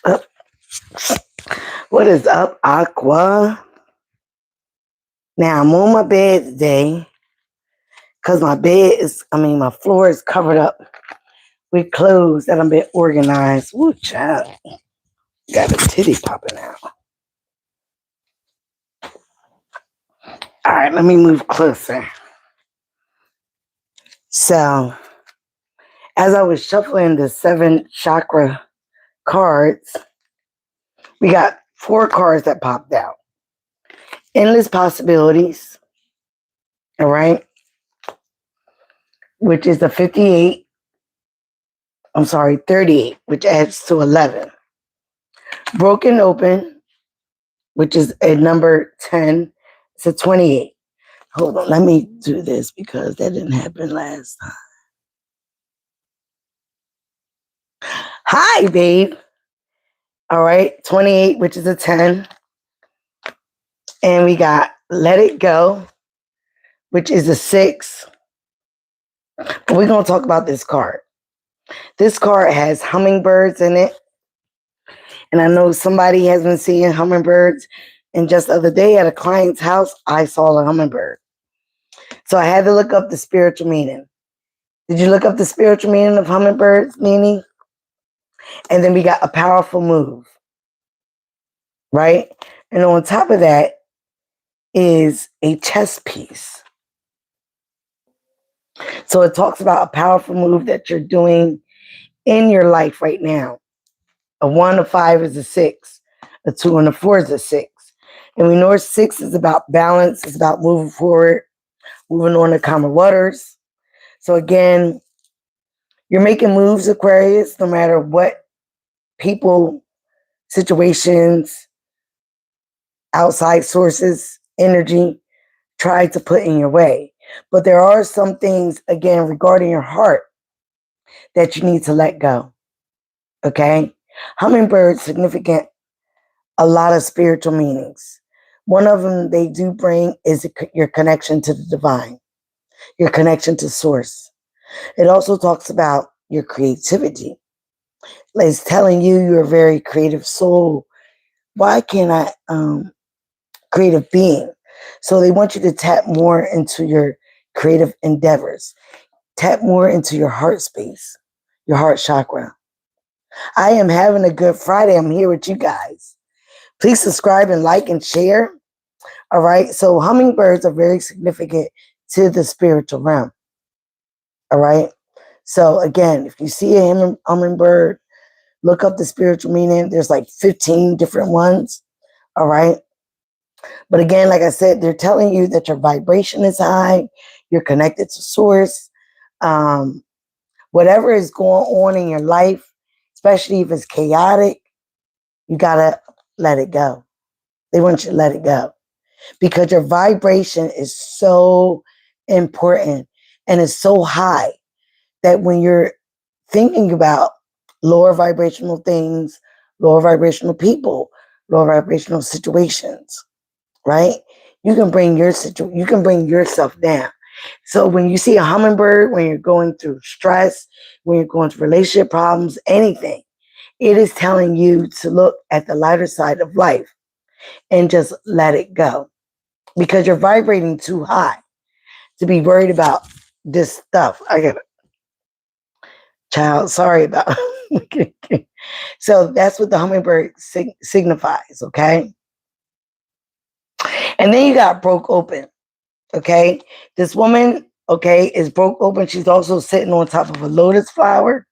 up? What is up, Aqua? Now I'm on my bed today because my floor is covered up with clothes that I've been organized. Woo, child. Got a titty popping out. All right, let me move closer. So, as I was shuffling the 7 chakra cards, we got 4 cards that popped out. Endless possibilities, all right, which is the 38, which adds to 11. Broken open, which is a number 10, it's a 28. Hold on, let me do this because that didn't happen last time. Hi, babe. All right, 28, which is a 10. And we got Let It Go, which is a 6. But we're going to talk about this card. This card has hummingbirds in it. And I know somebody has been seeing hummingbirds. And just the other day at a client's house, I saw a hummingbird. So I had to look up the spiritual meaning. Did you look up the spiritual meaning of hummingbirds meaning? And then we got a powerful move, right? And on top of that is a chess piece. So it talks about a powerful move that you're doing in your life right now. A 1, a 5 is a 6. A 2 and a 4 is a 6. And we know 6 is about balance. It's about moving forward, moving on to calmer waters. So again, you're making moves, Aquarius, no matter what people, situations, outside sources, energy try to put in your way. But there are some things, again, regarding your heart that you need to let go. Okay? Hummingbirds significant a lot of spiritual meanings. One of them they do bring is your connection to the divine, your connection to source. It also talks about your creativity. It's telling you you're a very creative soul. Why can't I creative being? So they want you to tap more into your creative endeavors. Tap more into your heart space, your heart chakra. I am having a good Friday. I'm here with you guys. Please subscribe and like and share. All right. So hummingbirds are very significant to the spiritual realm. All right. So again, if you see a hummingbird, look up the spiritual meaning. There's like 15 different ones. All right. But again, like I said, they're telling you that your vibration is high. You're connected to source. Whatever is going on in your life, especially if it's chaotic, you got to let it go. They want you to let it go because your vibration is so important and it's so high that when you're thinking about lower vibrational things, lower vibrational people, lower vibrational situations, right? You can bring you can bring yourself down. So when you see a hummingbird, when you're going through stress, when you're going through relationship problems, anything, it is telling you to look at the lighter side of life and just let it go because you're vibrating too high to be worried about this stuff. I got child, sorry about. So that's what the hummingbird signifies, okay? And then you got broke open, okay? This woman, okay, is broke open. She's also sitting on top of a lotus flower.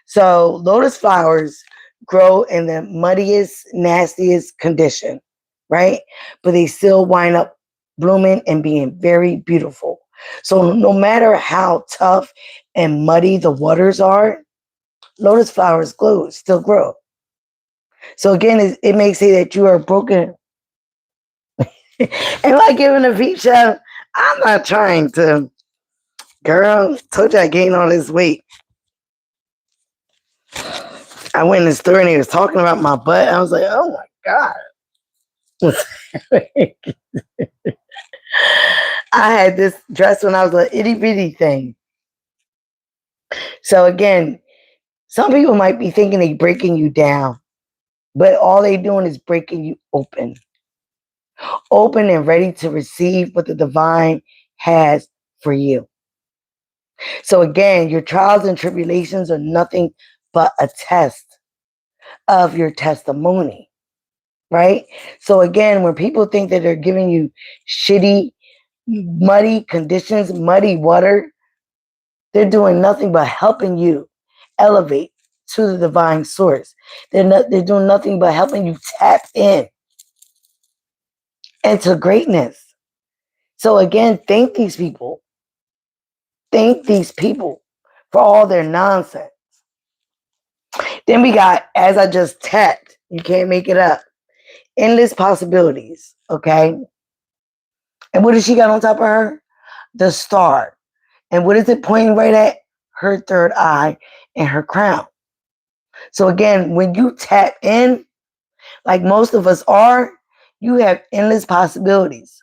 So lotus flowers grow in the muddiest, nastiest condition, right? But they still wind up blooming and being very beautiful. So no matter how tough and muddy the waters are, lotus flowers still grow. So again, it may say that you are broken. And like giving a feature, I'm not trying to, girl, told you I gained all this weight. I went in the store and he was talking about my butt. I was like, oh my God. I had this dress when I was an itty bitty thing. So again, some people might be thinking they're breaking you down. But all they doing is breaking you open. Open and ready to receive what the divine has for you. So again, your trials and tribulations are nothing but a test of your testimony, right? So again, when people think that they're giving you shitty, muddy conditions, muddy water, they're doing nothing but helping you elevate to the divine source. They're doing nothing but helping you tap in into greatness. So again, thank these people. Thank these people for all their nonsense. Then we got, as I just tapped, you can't make it up, endless possibilities, okay? And what does she got on top of her? The star. And what is it pointing right at? Her third eye and her crown. So again, when you tap in, like most of us are, you have endless possibilities.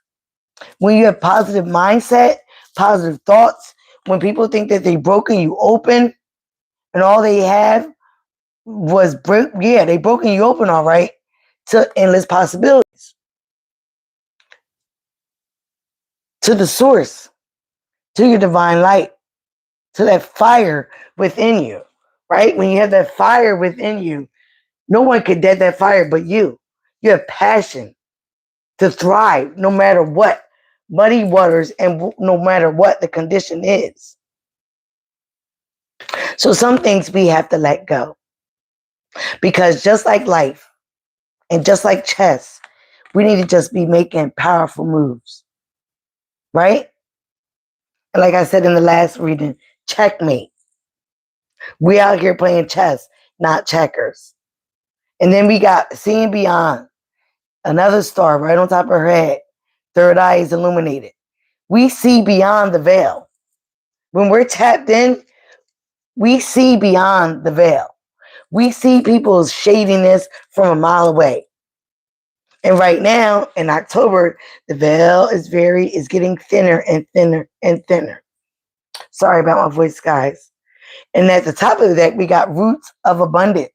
When you have positive mindset, positive thoughts, when people think that they've broken you open and all they have was they broken you open all right to endless possibilities, to the source, to your divine light, to that fire within you, right? When you have that fire within you, no one could dead that fire but you. You have passion to thrive no matter what muddy waters and no matter what the condition is. So some things we have to let go, because just like life and just like chess, we need to just be making powerful moves, right? And like I said in the last reading, checkmate. We out here playing chess, not checkers. And then we got seeing beyond, another star right on top of her head. Third eye is illuminated. We see beyond the veil. When we're tapped in, we see beyond the veil. We see people's shadiness from a mile away. And right now, in October, the veil is getting thinner and thinner and thinner. Sorry about my voice, guys. And at the top of the deck, we got roots of abundance,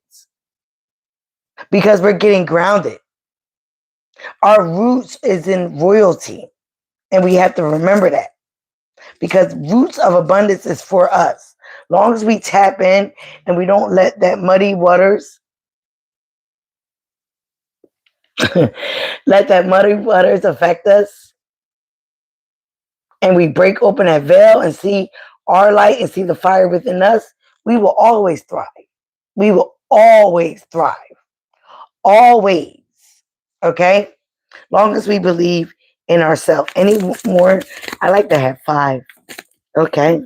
because we're getting grounded. Our roots is in royalty, and we have to remember that, because roots of abundance is for us. Long as we tap in and we don't let that muddy waters let that muddy waters affect us, and we break open that veil and see our light and see the fire within us, we will always thrive. We will always thrive. Always. Okay? Long as we believe in ourselves. Any more? I like to have 5. Okay?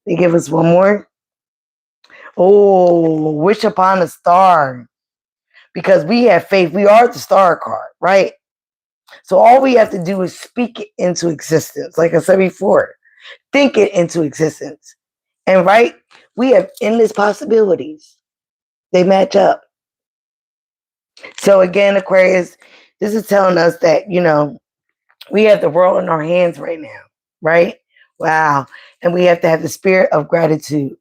They give us one more. Oh, wish upon a star. Because we have faith. We are the star card, right? So all we have to do is speak it into existence. Like I said before, think it into existence. And right, we have endless possibilities. They match up. So again, Aquarius, this is telling us that, we have the world in our hands right now, right? Wow. And we have to have the spirit of gratitude.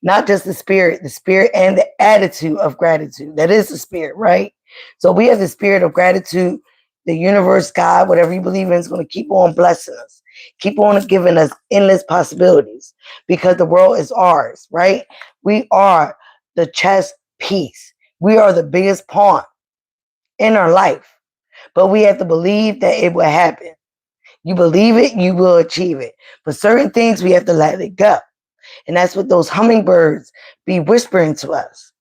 Not just the spirit and the attitude of gratitude. That is the spirit, right? So we have the spirit of gratitude. The universe, God, whatever you believe in, is going to keep on blessing us, keep on giving us endless possibilities, because the world is ours, right? We are the chess piece. We are the biggest pawn in our life, but we have to believe that it will happen. You believe it, you will achieve it. But certain things, we have to let it go. And that's what those hummingbirds be whispering to us.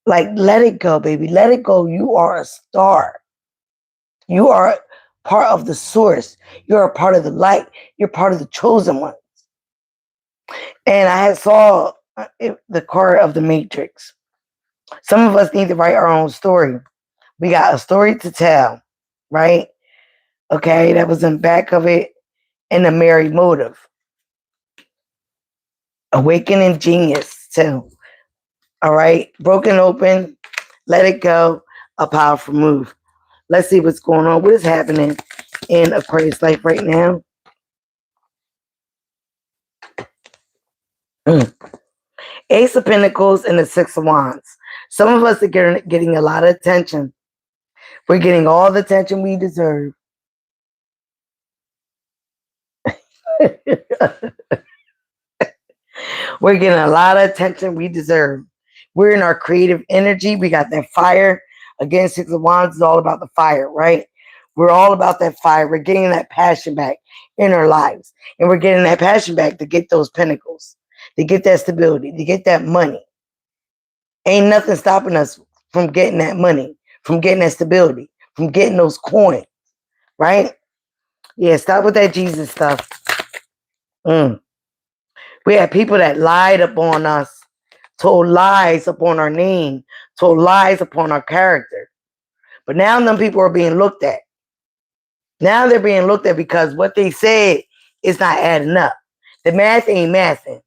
Like, let it go, baby. Let it go. You are a star. You are part of the source. You're a part of the light. You're part of the chosen ones. And I had saw the card of the Matrix. Some of us need to write our own story. We got a story to tell, right? Okay, that was in back of it, and a married motive. Awakening genius, too. All right, broken open, let it go, a powerful move. Let's see what's going on. What is happening in Aquarius life right now? Ace of Pentacles and the Six of Wands. Some of us are getting a lot of attention. We're getting all the attention we deserve. We're getting a lot of attention we deserve. We're in our creative energy. We got that fire. Again, Six of Wands is all about the fire, right? We're all about that fire. We're getting that passion back in our lives. And we're getting that passion back to get those pinnacles, to get that stability, to get that money. Ain't nothing stopping us from getting that money, from getting that stability, from getting those coins, right? Yeah, stop with that Jesus stuff. We had people that lied upon us, told lies upon our name, told lies upon our character. But now them people are being looked at. Now they're being looked at because what they said is not adding up. The math ain't mathing.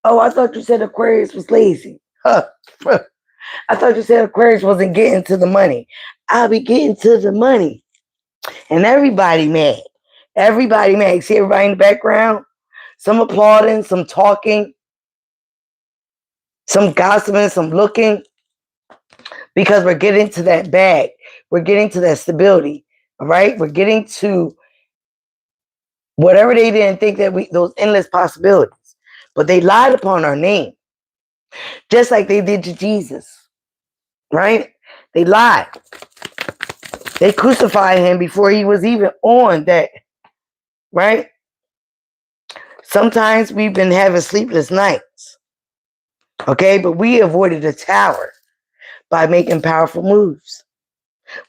Oh, I thought you said Aquarius was lazy. Huh. I thought you said Aquarius wasn't getting to the money. I'll be getting to the money. And everybody mad. Everybody mad. See everybody in the background? Some applauding, some talking, some gossiping, some looking. Because we're getting to that bag. We're getting to that stability. All right? We're getting to whatever they didn't think that those endless possibilities. But they lied upon our name. Just like they did to Jesus. Right? They lied. They crucified him before he was even on that. Right? Sometimes we've been having sleepless nights. Okay? But we avoided the tower by making powerful moves.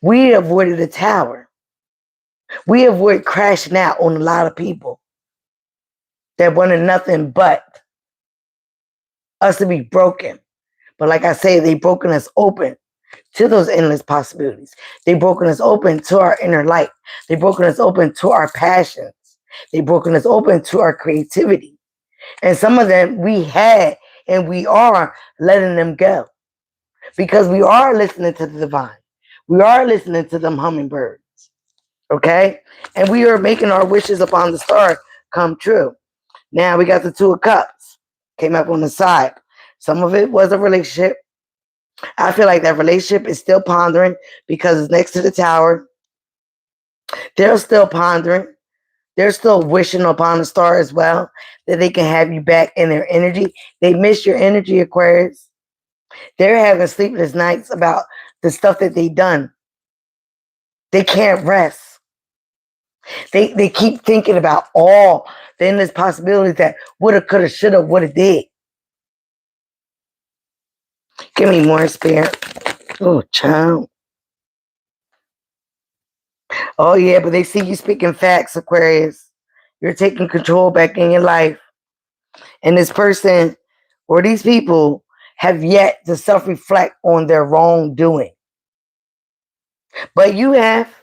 We avoided the tower. We avoid crashing out on a lot of people that wanted nothing but us to be broken. But like I say, they've broken us open to those endless possibilities. They've broken us open to our inner light. They've broken us open to our passions. They've broken us open to our creativity. And some of them we had and we are letting them go. Because we are listening to the divine. We are listening to them hummingbirds. Okay? And we are making our wishes upon the star come true. Now we got the Two of Cups. Came up on the side. Some of it was a relationship. I feel like that relationship is still pondering because it's next to the tower. They're still pondering. They're still wishing upon the star as well that they can have you back in their energy. They miss your energy, Aquarius. They're having sleepless nights about the stuff that they've done. They can't rest. They keep thinking about all the endless possibilities that woulda, coulda, shoulda, woulda, did. Give me more, Spirit. Oh, child. Oh, yeah, but they see you speaking facts, Aquarius. You're taking control back in your life. And this person or these people have yet to self-reflect on their wrongdoing. But you have.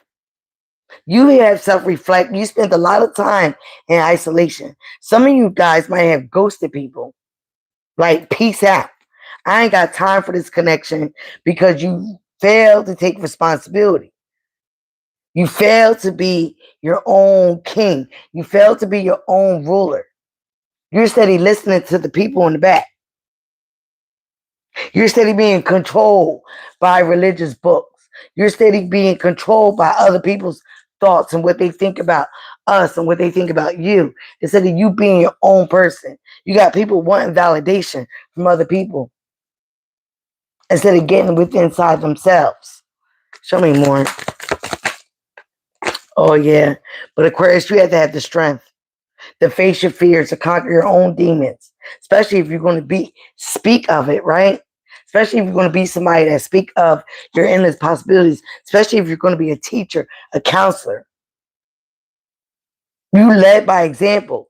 You have self-reflect. You spent a lot of time in isolation. Some of you guys might have ghosted people. Like, peace out. I ain't got time for this connection because you failed to take responsibility. You failed to be your own king. You failed to be your own ruler. You're steady listening to the people in the back. You're steady being controlled by religious books. You're steady being controlled by other people's thoughts and what they think about us and what they think about you. Instead of you being your own person. You got people wanting validation from other people. Instead of getting within inside themselves. Show me more. Oh, yeah. But Aquarius, you have to have the strength to face your fears, to conquer your own demons. Especially if you're going to speak of it, right? Especially if you're going to be somebody that speak of your endless possibilities. Especially if you're going to be a teacher, a counselor. You led by example.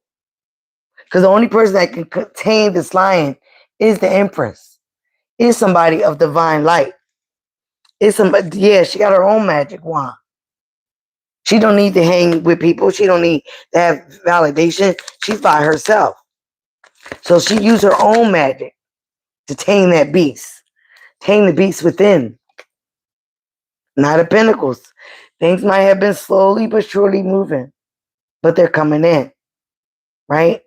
Because the only person that can contain this lion is the Empress. Is somebody of divine light. Is somebody, yeah, she got her own magic wand. She don't need to hang with people. She don't need to have validation. She's by herself. So she used her own magic to tame that beast. Tame the beast within. Knight of Pentacles. Things might have been slowly but surely moving. But they're coming in. Right?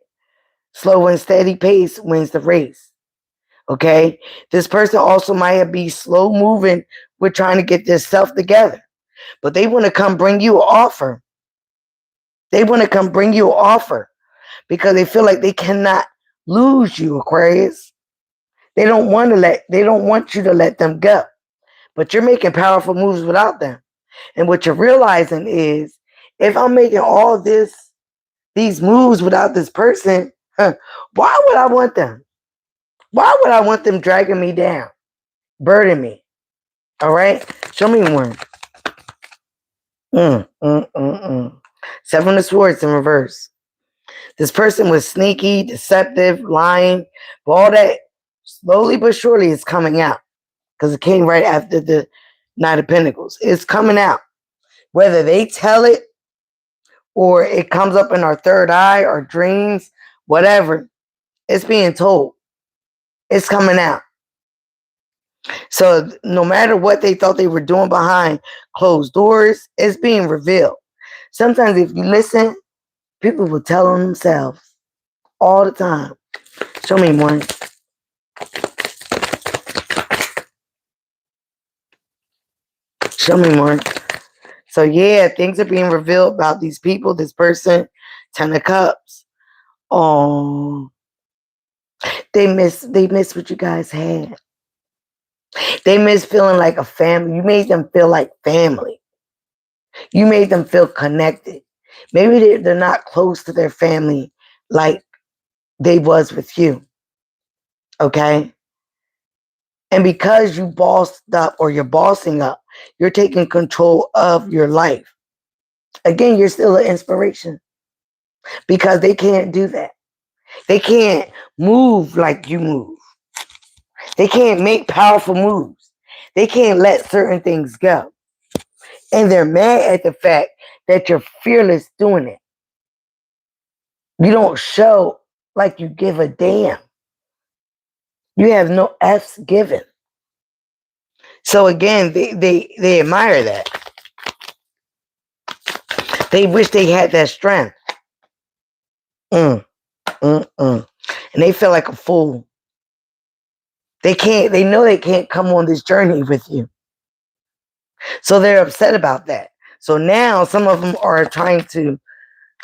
Slow and steady pace wins the race. Okay? This person also might be slow moving with trying to get their stuff together. But they want to come bring you an offer. They want to come bring you an offer because they feel like they cannot lose you, Aquarius. They don't want you to let them go. But you're making powerful moves without them. And what you're realizing is if I'm making all these moves without this person, why would I want them? Why would I want them dragging me down, burden me? All right? Show me one. Seven of Swords in reverse. This person was sneaky, deceptive, lying, but all that slowly but surely is coming out because it came right after the Knight of Pentacles. It's coming out. Whether they tell it or it comes up in our third eye or dreams, whatever, it's being told. It's coming out. So no matter what they thought they were doing behind closed doors, it's being revealed. Sometimes if you listen, people will tell on themselves all the time. Show me one. Show me more. So yeah, things are being revealed about these people, this person, 10 of Cups. Oh, they miss what you guys had. They miss feeling like a family. You made them feel like family. You made them feel connected. Maybe they're not close to their family like they was with you. Okay? And because you bossed up or you're bossing up, you're taking control of your life. Again, you're still an inspiration because they can't do that. They can't move like you move. They can't make powerful moves. They can't let certain things go. And they're mad at the fact that you're fearless doing it. You don't show like you give a damn. You have no F's given. So again, they admire that. They wish they had that strength. And they feel like a fool. They know they can't come on this journey with you. So they're upset about that. So now some of them are trying to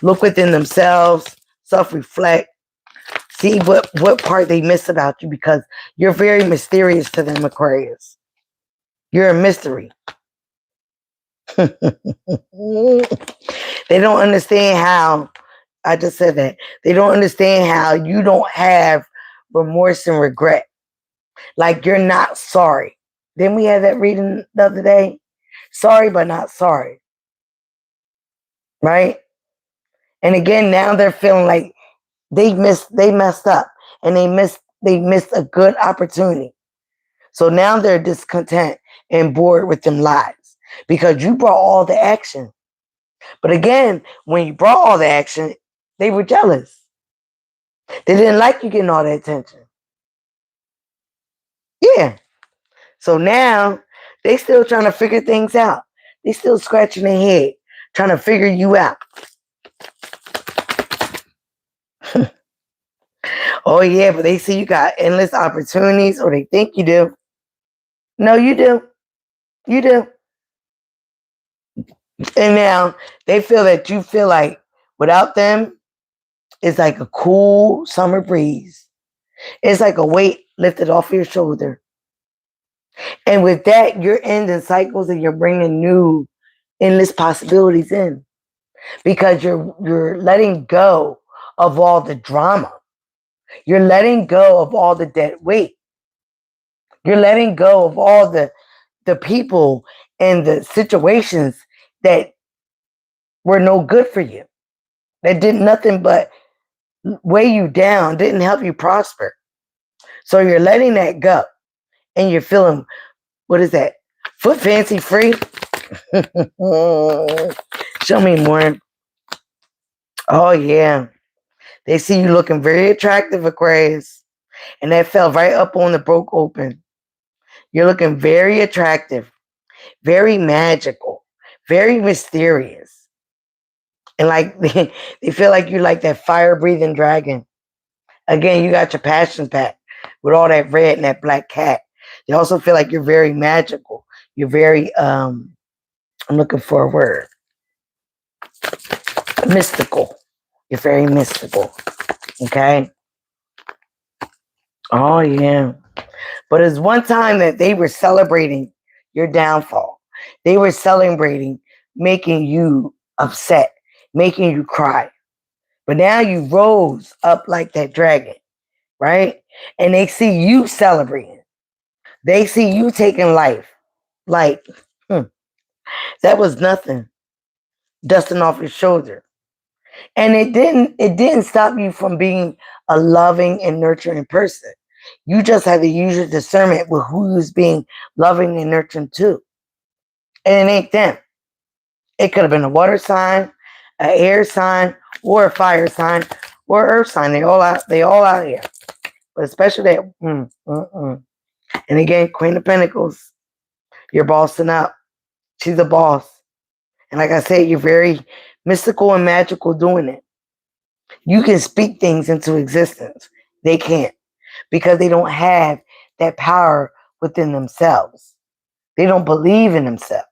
look within themselves, self-reflect, see what part they miss about you because you're very mysterious to them, Aquarius. You're a mystery. They don't understand how, I just said that, they don't understand how you don't have remorse and regret. Like you're not sorry. Didn't we have that reading the other day? Sorry, but not sorry. Right? And again, now they're feeling like they messed up and they missed a good opportunity. So now they're discontent and bored with them lies because you brought all the action. But again, when you brought all the action, they were jealous. They didn't like you getting all the attention. Yeah. So now they still trying to figure things out. They still scratching their head, trying to figure you out. Oh yeah, but they see you got endless opportunities, or they think you do. No, you do. You do. And now they feel that you feel like without them, it's like a cool summer breeze. It's like a weight lifted off your shoulder. And with that, you're ending cycles and you're bringing new endless possibilities in because you're letting go of all the drama. You're letting go of all the dead weight. You're letting go of all the people and the situations that were no good for you, that did nothing but weigh you down, didn't help you prosper. So you're letting that go and you're feeling, what is that? Foot fancy free? Show me more. Oh, yeah. They see you looking very attractive, Aquarius. And that fell right up on the broke open. You're looking very attractive, very magical, very mysterious. And like they feel like you're like that fire-breathing dragon. Again, you got your passion pack. with all that red and that black cat. They also feel like you're very magical. You're very, I'm looking for a word, mystical. You're very mystical. Okay? Oh, yeah. But it's one time that they were celebrating your downfall. They were celebrating making you upset, making you cry. But now you rose up like that dragon, right? And they see you celebrating. They see you taking life. Like, that was nothing. Dusting off your shoulder. And it didn't stop you from being a loving and nurturing person. You just had to use your discernment with who was being loving and nurturing to. And it ain't them. It could have been a water sign, an air sign, or a fire sign, or earth sign. They all out here. But especially that. And again, Queen of Pentacles, you're bossing up. She's a boss. And like I said, you're very mystical and magical doing it. You can speak things into existence. They can't, because they don't have that power within themselves. They don't believe in themselves.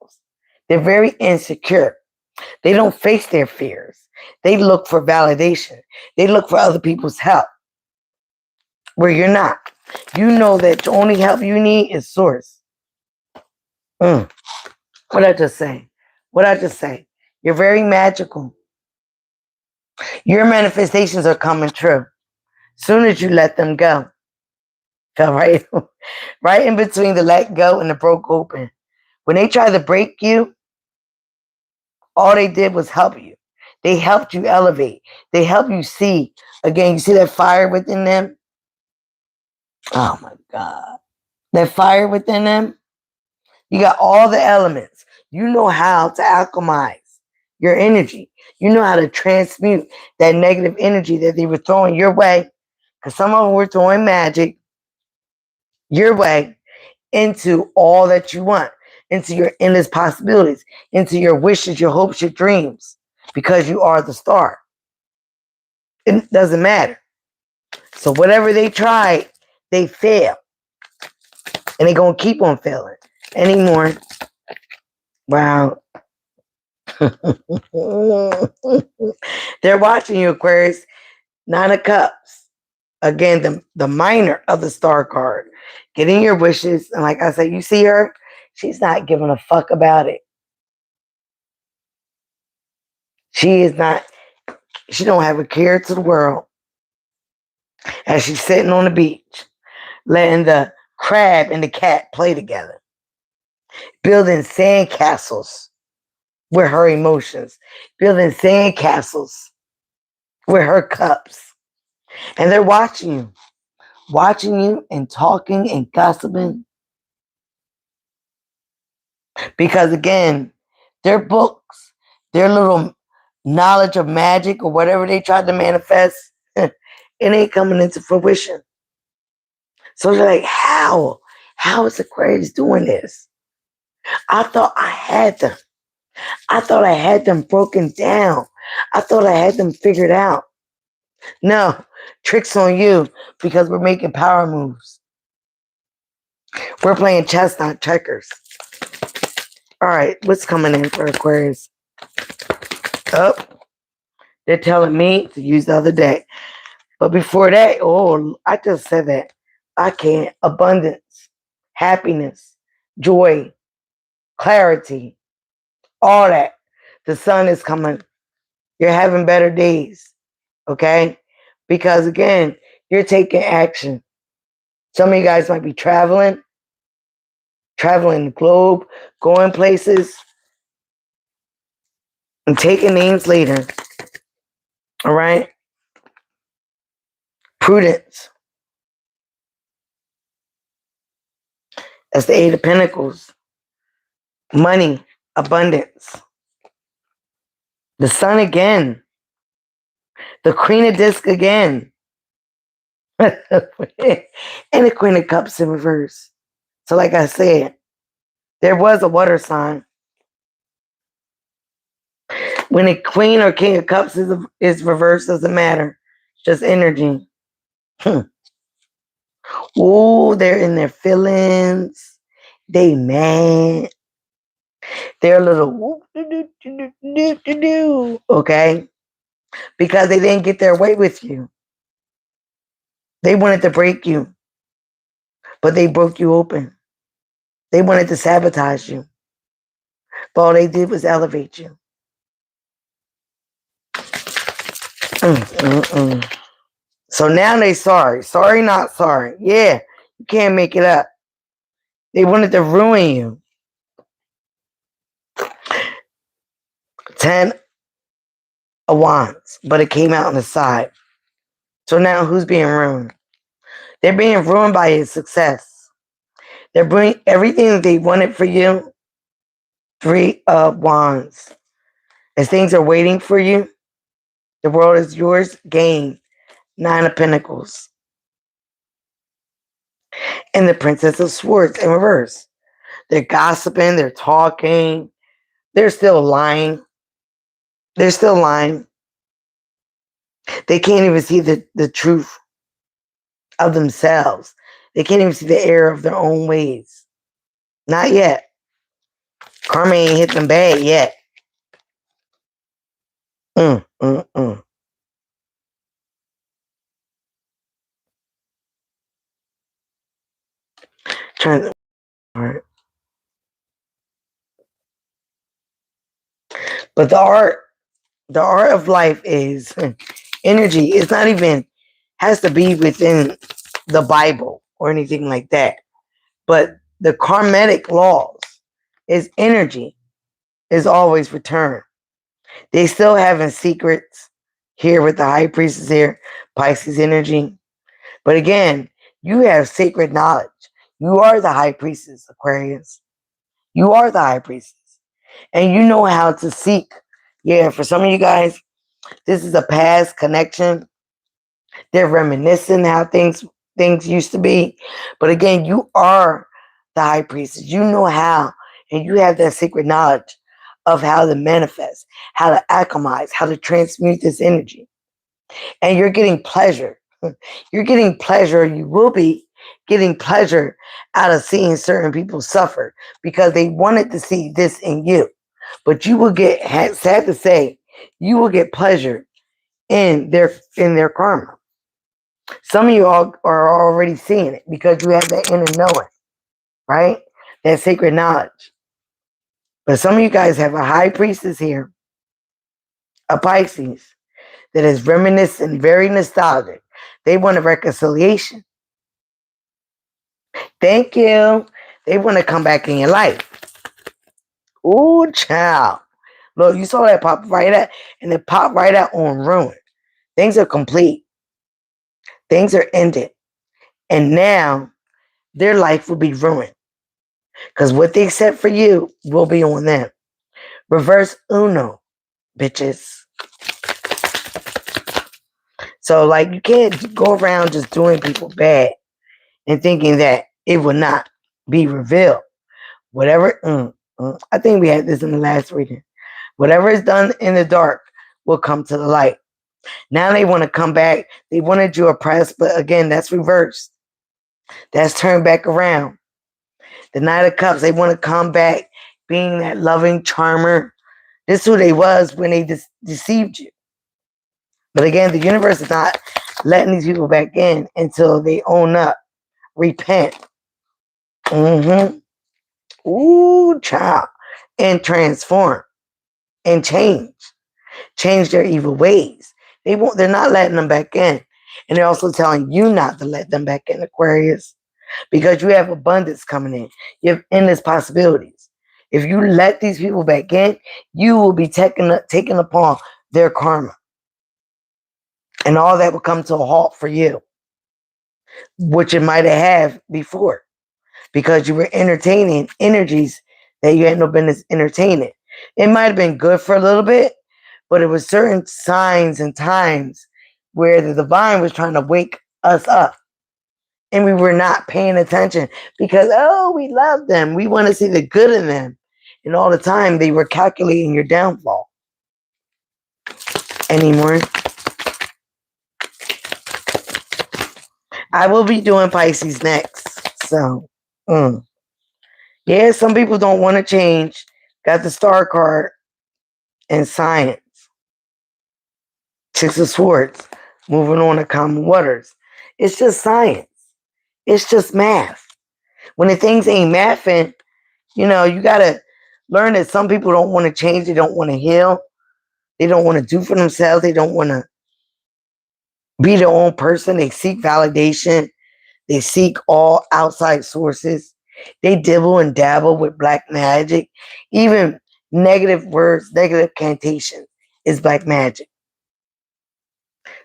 They're very insecure. They don't face their fears. They look for validation. They look for other people's help, where you're not. You know that the only help you need is source. What I just say? What I just say? You're very magical. Your manifestations are coming true. Soon as you let them go. Fell right, right in between the let go and the broke open. When they tried to break you, all they did was help you. They helped you elevate. They helped you see. Again, you see that fire within them? Oh my God. That fire within them? You got all the elements. You know how to alchemize your energy. You know how to transmute that negative energy that they were throwing your way. Because some of them were throwing magic your way into all that you want, into your endless possibilities, into your wishes, your hopes, your dreams, because you are the star. It doesn't matter. So whatever they tried, they failed. And they're going to keep on failing anymore. Wow. They're watching you, Aquarius. Nine of Cups. Again, the minor of the star card. Getting your wishes. And like I said, you see her? She's not giving a fuck about it. She is not. She don't have a care to the world. As she's sitting on the beach, letting the crab and the cat play together. Building sandcastles with her emotions. Building sandcastles with her cups. And they're watching you and talking and gossiping. Because again, their books, their little knowledge of magic or whatever they tried to manifest, it ain't coming into fruition. So they're like, how? How is Aquarius doing this? I thought I had them. I thought I had them broken down. I thought I had them figured out. No, tricks on you, because we're making power moves. We're playing chess, not checkers. All right, what's coming in for Aquarius? Oh, they're telling me to use the other deck. But before that, I just said that. I can't. Abundance, happiness, joy, clarity, all that. The sun is coming. You're having better days. Okay? Because again, you're taking action. Some of you guys might be traveling the globe, going places, and taking names later. All right? Prudence. That's the Eight of Pentacles. Money, abundance. The Sun again. The Queen of Discs again. And the Queen of Cups in reverse. So like I said, there was a water sign. When a Queen or King of Cups is reversed, doesn't matter. It's just energy. Oh, they're in their feelings. They mad. They're a little whoop, okay? Because they didn't get their way with you. They wanted to break you, but they broke you open. They wanted to sabotage you, but all they did was elevate you. So now they sorry. Sorry, not sorry. Yeah, you can't make it up. They wanted to ruin you. 10 of Wands, but it came out on the side. So now who's being ruined? They're being ruined by his success. They're bringing everything that they wanted for you. 3 of Wands. As things are waiting for you, the world is yours. Gain. 9 of Pentacles. And the Princess of Swords in reverse. They're gossiping. They're talking. They're still lying. They're still lying. They can't even see the truth of themselves. They can't even see the error of their own ways. Not yet. Karma ain't hit them bad yet. Trying to, all right. But the art of life is energy. It's not even has to be within the Bible or anything like that. But the karmatic laws is energy is always returned. They still having secrets here with the high priestess here, Pisces energy. But again, you have sacred knowledge. You are the high priestess, Aquarius. You are the high priestess. And you know how to seek. Yeah, for some of you guys, this is a past connection. They're reminiscing how things used to be. But again, you are the high priestess. You know how, and you have that secret knowledge of how to manifest, how to alchemize, how to transmute this energy. And you're getting pleasure. You're getting pleasure. You will be getting pleasure out of seeing certain people suffer because they wanted to see this in you. But you will get, sad to say, you will get pleasure in their karma. Some of you all are already seeing it because you have that inner knowing, right? That sacred knowledge. But some of you guys have a high priestess here, a Pisces, that is reminiscent, very nostalgic. They want a reconciliation. Thank you. They want to come back in your life. Ooh, child. Look, you saw that pop right out, and it popped right out on ruin. Things are complete. Things are ended. And now their life will be ruined. Because what they set for you will be on them. Reverse Uno, bitches. So, like, you can't go around just doing people bad and thinking that it will not be revealed. Whatever, I think we had this in the last reading. Whatever is done in the dark will come to the light. Now they want to come back. They wanted you oppressed, but again, that's reversed. That's turned back around. The Knight of Cups, they want to come back being that loving charmer. This is who they was when they deceived you. But again, the universe is not letting these people back in until they own up, repent. Ooh, child. And transform and change. Change their evil ways. They're not letting them back in. And they're also telling you not to let them back in, Aquarius, because you have abundance coming in. You have endless possibilities. If you let these people back in, you will be taken upon their karma. And all that will come to a halt for you, which it might have before, because you were entertaining energies that you had no business entertaining. It might have been good for a little bit, but it was certain signs and times where the divine was trying to wake us up. And we were not paying attention because, oh, we love them. We want to see the good in them. And all the time they were calculating your downfall. Anymore. I will be doing Pisces next. So, yeah, some people don't want to change. Got the star card and science. Six of Swords. Moving on to common waters. It's just science. It's just math. When the things ain't mathing, you got to learn that some people don't want to change. They don't want to heal. They don't want to do for themselves. They don't want to be their own person. They seek validation. They seek all outside sources. They dibble and dabble with black magic. Even negative words, negative cantation is black magic.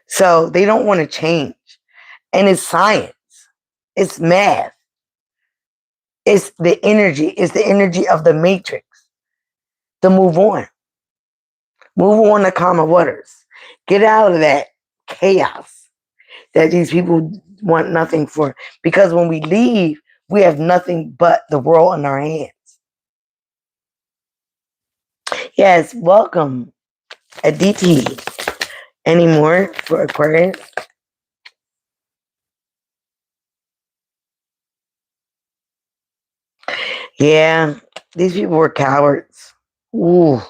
So they don't want to change. And it's science. It's math. It's the energy. It's the energy of the matrix to move on. Move on to calmer waters. Get out of that chaos that these people want nothing for. Because when we leave, we have nothing but the world in our hands. Yes, welcome, Aditi. Any more for Aquarius? Yeah, these people were cowards. Ooh.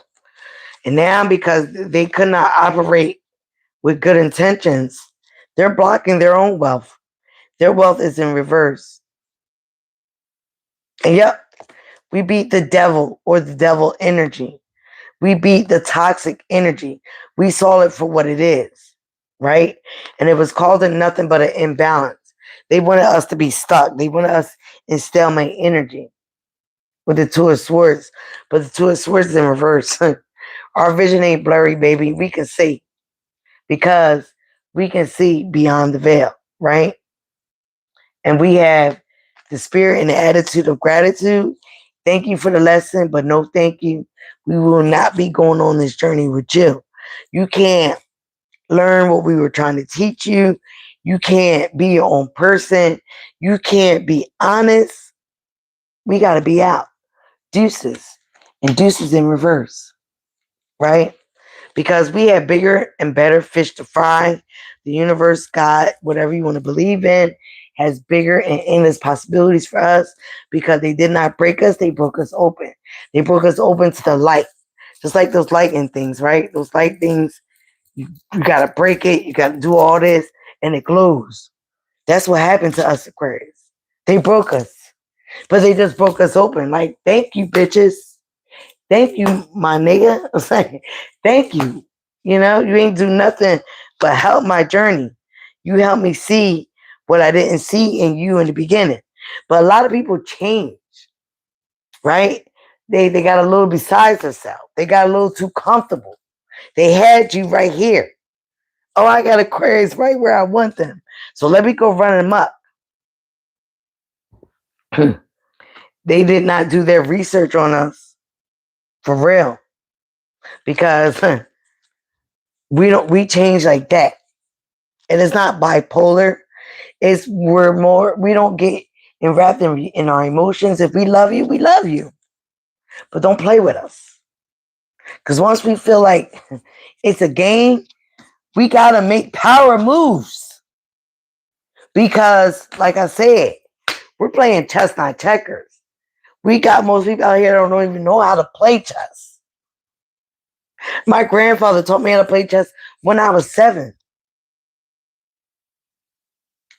And now because they could not operate with good intentions, they're blocking their own wealth. Their wealth is in reverse. And yep, we beat the devil or the devil energy. We beat the toxic energy. We saw it for what it is, right? And it was causing nothing but an imbalance. They wanted us to be stuck. They wanted us in stalemate energy with the Two of Swords. But the Two of Swords is in reverse. Our vision ain't blurry, baby. We can see because we can see beyond the veil, right? And we have the spirit and the attitude of gratitude. Thank you for the lesson, but no thank you. We will not be going on this journey with you. You can't learn what we were trying to teach you. You can't be your own person. You can't be honest. We got to be out. Deuces. And deuces in reverse, right? Because we have bigger and better fish to fry. The universe, God, whatever you want to believe in, has bigger and endless possibilities for us because they did not break us. They broke us open. They broke us open to the light. Just like those lighting things, right? Those light things, you got to break it. You got to do all this and it glows. That's what happened to us, Aquarius. They broke us, but they just broke us open. Like, thank you, bitches. Thank you, my nigga. I'm saying, thank you. You ain't do nothing but help my journey. You helped me see what I didn't see in you in the beginning. But a lot of people change, right? They got a little besides themselves. They got a little too comfortable. They had you right here. Oh, I got Aquarius right where I want them. So let me go run them up. They did not do their research on us for real. Because we change like that. And it's not bipolar. We don't get enwrapped in our emotions. If we love you, we love you. But don't play with us. Because once we feel like it's a game, we got to make power moves. Because, like I said, we're playing chess, not checkers. We got most people out here that don't even know how to play chess. My grandfather taught me how to play chess when I was 7.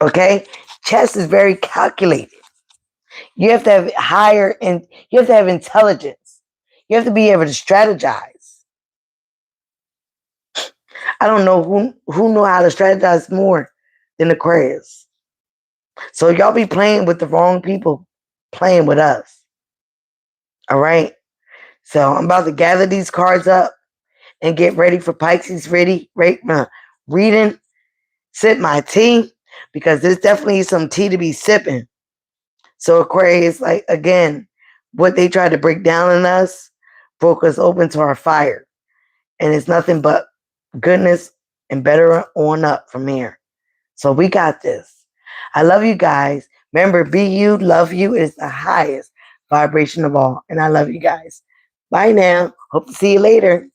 Okay? Chess is very calculated. You have to have higher and you have to have intelligence. You have to be able to strategize. I don't know who know how to strategize more than Aquarius. So y'all be playing with the wrong people playing with us. All right? So I'm about to gather these cards up and get ready for Pisces reading, sip my tea, because there's definitely some tea to be sipping. So Aquarius, like, again, what they tried to break down in us broke us open to our fire. And it's nothing but goodness and better on up from here. So we got this. I love you guys. Remember, be you, love you is the highest vibration of all. And I love you guys. Bye now. Hope to see you later.